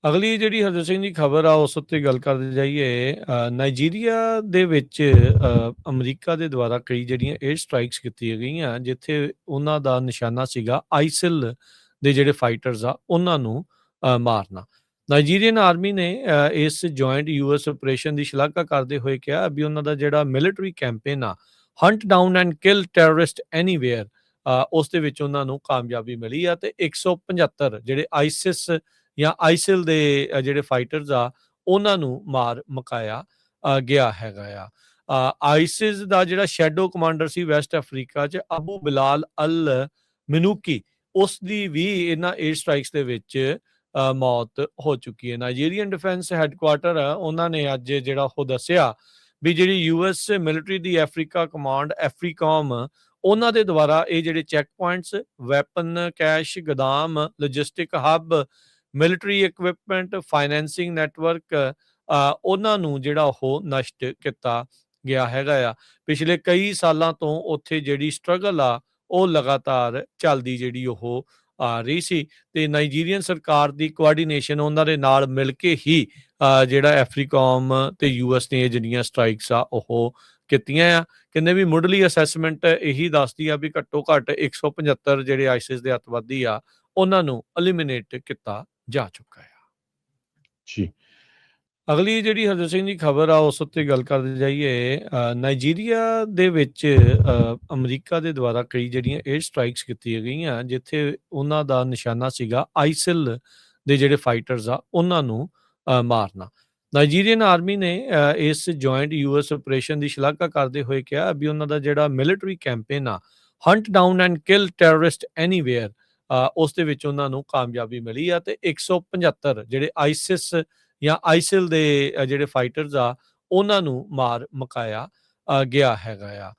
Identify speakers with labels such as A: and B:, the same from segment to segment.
A: ਅਗਲੀ ਜਿਹੜੀ ਹਰਜੋਤ ਸਿੰਘ ਦੀ ਖਬਰ ਆ ਉਸ ਉੱਤੇ ਗੱਲ ਕਰਦੇ ਜਾਈਏ। ਨਾਈਜੀਰੀਆ ਦੇ ਵਿੱਚ ਅਮਰੀਕਾ ਦੇ ਦੁਆਰਾ ਕਈ ਜਿਹੜੀਆਂ 에ਅਰ ਸਟ੍ਰਾਈਕਸ ਕੀਤੀਆਂ ਗਈਆਂ, ਜਿੱਥੇ ਉਹਨਾਂ ਦਾ ਨਿਸ਼ਾਨਾ ਸੀਗਾ ਆਈਸਿਲ ਦੇ ਜਿਹੜੇ ਫਾਈਟਰਸ ਆ ਉਹਨਾਂ ਨੂੰ ਮਾਰਨਾ। ਨਾਈਜੀਰੀਅਨ ਆਰਮੀ ਨੇ ਇਸ ਜੁਆਇੰਟ ਯੂਐਸ ਆਪਰੇਸ਼ਨ ਦੀ ਸ਼ਲਾਘਾ ਕਰਦੇ ਹੋਏ ਕਿਹਾ ਵੀ ਉਹਨਾਂ ਦਾ ਜਿਹੜਾ ਮਿਲਟਰੀ ਕੈਂਪੇਨ ਆ, hunt down and kill terrorist anywhere, ਉਸ ਦੇ ਵਿੱਚ ਉਹਨਾਂ ਨੂੰ ਕਾਮਯਾਬੀ ਮਿਲੀ ਆ ਤੇ 175 ਜਿਹੜੇ ਆਈਸਿਸ ਜਾਂ ਆਈਸਿਲ ਦੇ ਜਿਹੜੇ ਫਾਈਟਰਸ ਆ ਉਹਨਾਂ ਨੂੰ ਮਾਰ ਮੁਕਾਇਆ ਗਿਆ ਹੈਗਾ ਆ। ਆਈਸਿਸ ਦਾ ਜਿਹੜਾ ਸ਼ੈਡੋ ਕਮਾਂਡਰ ਸੀ ਵੈਸਟ ਅਫਰੀਕਾ 'ਚ, ਅਬੂ ਬਿਲਾਲ ਅਲ ਮਨੂਕੀ, ਉਸ ਦੀ ਵੀ ਇਹਨਾਂ 에ਅਰ ਸਟ੍ਰਾਈਕਸ ਦੇ ਵਿੱਚ ਮੌਤ ਹੋ ਚੁੱਕੀ ਹੈ। ਨਾਈਜੀਰੀਅਨ ਡਿਫੈਂਸ ਹੈੱਡਕੁਆਟਰ ਉਹਨਾਂ ਨੇ ਅੱਜ ਜਿਹੜਾ ਉਹ ਦੱਸਿਆ ਵੀ ਜਿਹੜੀ ਯੂਐਸ ਮਿਲਟਰੀ ਦੀ ਅਫਰੀਕਾ ਕਮਾਂਡ ਐਫਰੀਕਾਮ, ਉਹਨਾਂ ਦੇ ਦੁਆਰਾ ਇਹ ਜਿਹੜੇ ਚੈੱਕ ਪੁਆਇੰਟਸ, ਵੈਪਨ ਕੈਸ਼ ਗੋਦਾਮ, ਲੌਜਿਸਟਿਕ ਹੱਬ, ਮਿਲਟਰੀ ਇਕਵਿਪਮੈਂਟ, ਫਾਈਨੈਂਸਿੰਗ ਨੈਟਵਰਕ, ਉਹਨਾਂ ਨੂੰ ਜਿਹੜਾ ਉਹ ਨਸ਼ਟ ਕੀਤਾ ਗਿਆ ਹੈਗਾ ਆ। ਪਿਛਲੇ ਕਈ ਸਾਲਾਂ ਤੋਂ ਉੱਥੇ ਜਿਹੜੀ ਸਟਰਗਲ ਆ ਉਹ ਲਗਾਤਾਰ ਚੱਲਦੀ ਜਿਹੜੀ ਉਹ ਆ ਰਹੀ ਸੀ ਤੇ ਨਾਈਜੀਰੀਅਨ ਸਰਕਾਰ ਦੀ ਕੋਆਰਡੀਨੇਸ਼ਨ ਉਹਨਾਂ ਦੇ ਨਾਲ ਮਿਲ ਕੇ ਹੀ ਜਿਹੜਾ ਐਫਰੀਕਾਮ ਤੇ ਯੂਐਸ ਨੇ ਜਿਹੜੀਆਂ ਸਟ੍ਰਾਈਕਸ ਆ ਉਹ ਕੀਤੀਆਂ ਆ। ਕਹਿੰਦੇ ਵੀ ਮੁੱਢਲੀ ਅਸੈਸਮੈਂਟ ਇਹੀ ਦੱਸਦੀ ਆ ਵੀ ਘੱਟੋ ਘੱਟ 175 ਜਿਹੜੇ ਆਈਸਿਸ ਦੇ ਅੱਤਵਾਦੀ ਆ ਉਹਨਾਂ ਨੂੰ ਐਲੀਮੀਨੇਟ ਕੀਤਾ ਜਾ ਚੁੱਕਾ ਆ।
B: ਜੀ।
A: ਅਗਲੀ ਜਿਹੜੀ ਹਰਜੋਤ ਸਿੰਘ ਦੀ ਖਬਰ ਆ ਉਸ ਉੱਤੇ ਗੱਲ ਕਰਦੇ ਜਾਈਏ। ਨਾਈਜੀਰੀਆ ਦੇ ਵਿੱਚ ਅਮਰੀਕਾ ਦੇ ਦੁਆਰਾ ਕਈ ਜਿਹੜੀਆਂ 에ਅਰ ਸਟ੍ਰਾਈਕਸ ਕੀਤੀਆਂ ਗਈਆਂ, ਜਿੱਥੇ ਉਹਨਾਂ ਦਾ ਨਿਸ਼ਾਨਾ ਸੀਗਾ ਆਈਸਿਲ ਦੇ ਜਿਹੜੇ ਫਾਈਟਰਸ ਆ ਉਹਨਾਂ ਨੂੰ ਮਾਰਨਾ। ਨਾਈਜੀਰੀਅਨ ਆਰਮੀ ਨੇ ਇਸ ਜੁਆਇੰਟ ਯੂਐਸ ਆਪਰੇਸ਼ਨ ਦੀ ਸ਼ਲਾਘਾ ਕਰਦੇ ਹੋਏ ਕਿਹਾ ਵੀ ਉਹਨਾਂ ਦਾ ਜਿਹੜਾ ਮਿਲਟਰੀ ਕੈਂਪੇਨ ਆ, hunt down and kill terrorist anywhere, ਉਸ ਦੇ ਵਿੱਚ ਉਹਨਾਂ ਨੂੰ ਕਾਮਯਾਬੀ ਮਿਲੀ ਆ ਤੇ 175 ਜਿਹੜੇ ਆਈਸਿਸ ਜਾਂ ਆਈਸਿਲ ਦੇ ਜਿਹੜੇ ਫਾਈਟਰਸ ਆ ਉਹਨਾਂ ਨੂੰ ਮਾਰ ਮੁਕਾਇਆ ਗਿਆ ਹੈਗਾ ਆ।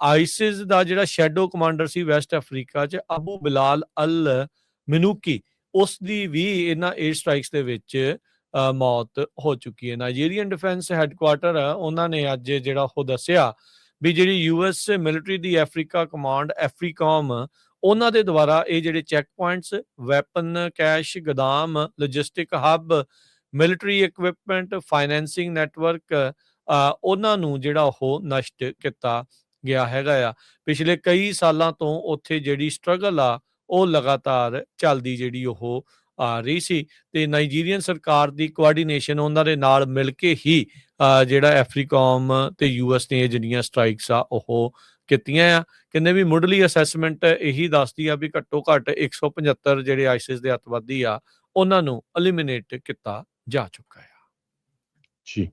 A: ਆਈਸਿਸ ਦਾ ਜਿਹੜਾ ਸ਼ੈਡੋ ਕਮਾਂਡਰ ਸੀ ਵੈਸਟ ਅਫਰੀਕਾ 'ਚ, ਅਬੂ ਬਿਲਾਲ ਅਲ ਮਨੂਕੀ, ਉਸ ਦੀ ਵੀ ਇਹਨਾਂ 에ਅਰ ਸਟ੍ਰਾਈਕਸ ਦੇ ਵਿੱਚ ਮੌਤ ਹੋ ਚੁੱਕੀ ਹੈ। ਨਾਈਜੀਰੀਅਨ ਡਿਫੈਂਸ ਹੈੱਡਕੁਆਟਰ ਉਹਨਾਂ ਨੇ ਅੱਜ ਜਿਹੜਾ ਉਹ ਦੱਸਿਆ ਵੀ ਜਿਹੜੀ ਯੂਐਸ ਮਿਲਟਰੀ ਦੀ ਅਫਰੀਕਾ ਕਮਾਂਡ ਐਫਰੀਕਾਮ, ਉਹਨਾਂ ਦੇ ਦੁਆਰਾ ਇਹ ਜਿਹੜੇ ਚੈੱਕ ਪੁਆਇੰਟਸ, ਵੈਪਨ ਕੈਸ਼ ਗੋਦਾਮ, ਲੌਜਿਸਟਿਕ ਹੱਬ, ਮਿਲਟਰੀ ਇਕਵਿਪਮੈਂਟ, ਫਾਈਨੈਂਸਿੰਗ ਨੈਟਵਰਕ, ਉਹਨਾਂ ਨੂੰ ਜਿਹੜਾ ਉਹ ਨਸ਼ਟ ਕੀਤਾ ਗਿਆ ਹੈਗਾ ਆ। ਪਿਛਲੇ ਕਈ ਸਾਲਾਂ ਤੋਂ ਉੱਥੇ ਜਿਹੜੀ ਸਟਰਗਲ ਆ ਉਹ ਲਗਾਤਾਰ ਚੱਲਦੀ ਜਿਹੜੀ ਉਹ ਆ ਰਹੀ ਸੀ ਤੇ ਨਾਈਜੀਰੀਅਨ ਸਰਕਾਰ ਦੀ ਕੋਆਰਡੀਨੇਸ਼ਨ ਉਹਨਾਂ ਦੇ ਨਾਲ ਮਿਲ ਕੇ ਹੀ ਜਿਹੜਾ ਐਫਰੀਕਾਮ ਤੇ ਯੂਐਸ ਨੇ ਜਿਹੜੀਆਂ ਸਟ੍ਰਾਈਕਸ ਆ ਉਹ ਕੀਤੀਆਂ ਆ। ਕਹਿੰਦੇ ਵੀ ਮੁੱਢਲੀ ਅਸੈਸਮੈਂਟ ਇਹੀ ਦੱਸਦੀ ਆ ਵੀ ਘੱਟੋ ਘੱਟ 175 ਜਿਹੜੇ ਆਈਸਿਸ ਦੇ ਅੱਤਵਾਦੀ ਆ ਉਹਨਾਂ ਨੂੰ ਐਲੀਮੀਨੇਟ ਕੀਤਾ ਜਾ ਚੁੱਕਾ ਆ।
B: ਜੀ।